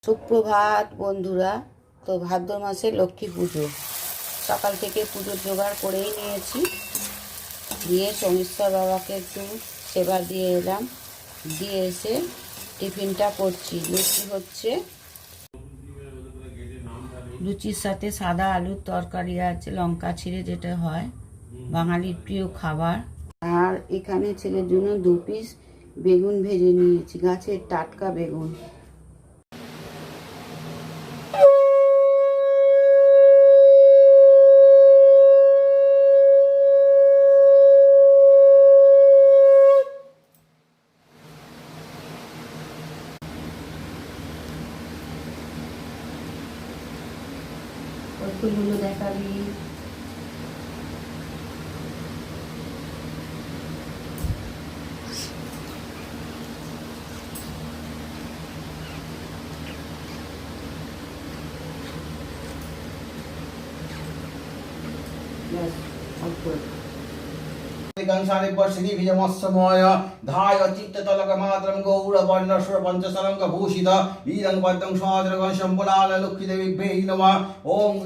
সুপ্রভাত বন্ধুরা। তো ভাদ্র মাসে লক্ষ্মী পুজো, সকাল থেকে পুজোর জোগাড় করেই নিয়েছি। দিয়ে সোমেশ্বর বাবাকে একটু সেবা দিয়ে এলাম, দিয়ে এসে টিফিনটা করছি। লুচি হচ্ছে, লুচির সাথে সাদা আলুর তরকারি আছে, লঙ্কা ছিঁড়ে, যেটা হয় বাঙালির প্রিয় খাবার। আর এখানে ছেলের জন্য 2 পিস বেগুন ভেজে নিয়েছি, গাছের টাটকা বেগুন। ফুলগুলো দেখাবি। कंसानिपर्षिभिजमस्समोय धाय चित्ततलकमात्रं गौरवर्णस्वर पञ्चसलङ्कभूषित ईदं पद्मं स्वाद्रगं शम्बुलाल लक्ष्मीदेवीभ्यै नमः। ओम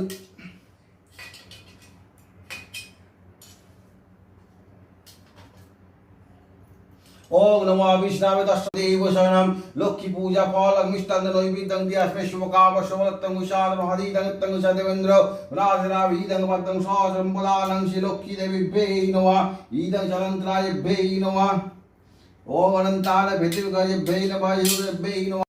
ओम नमो विष्णवे तस्देव शरणं लक्ष्मी पूजा फल मिष्टान्न नैवेद्यं दियास्मे शुभकाम शमरत्तं उषाद महादीदं तंग सदेवेन्द्र राजरावीदं पद्मं स्वाद्रं बलालं श्री लक्ष्मी देवीभ्यै नमः। ईदं चलन्तरायभ्यै नमः। ओम अनन्ताल भेदिवगजेभ्यै नमः। युगेभ्यै नमः।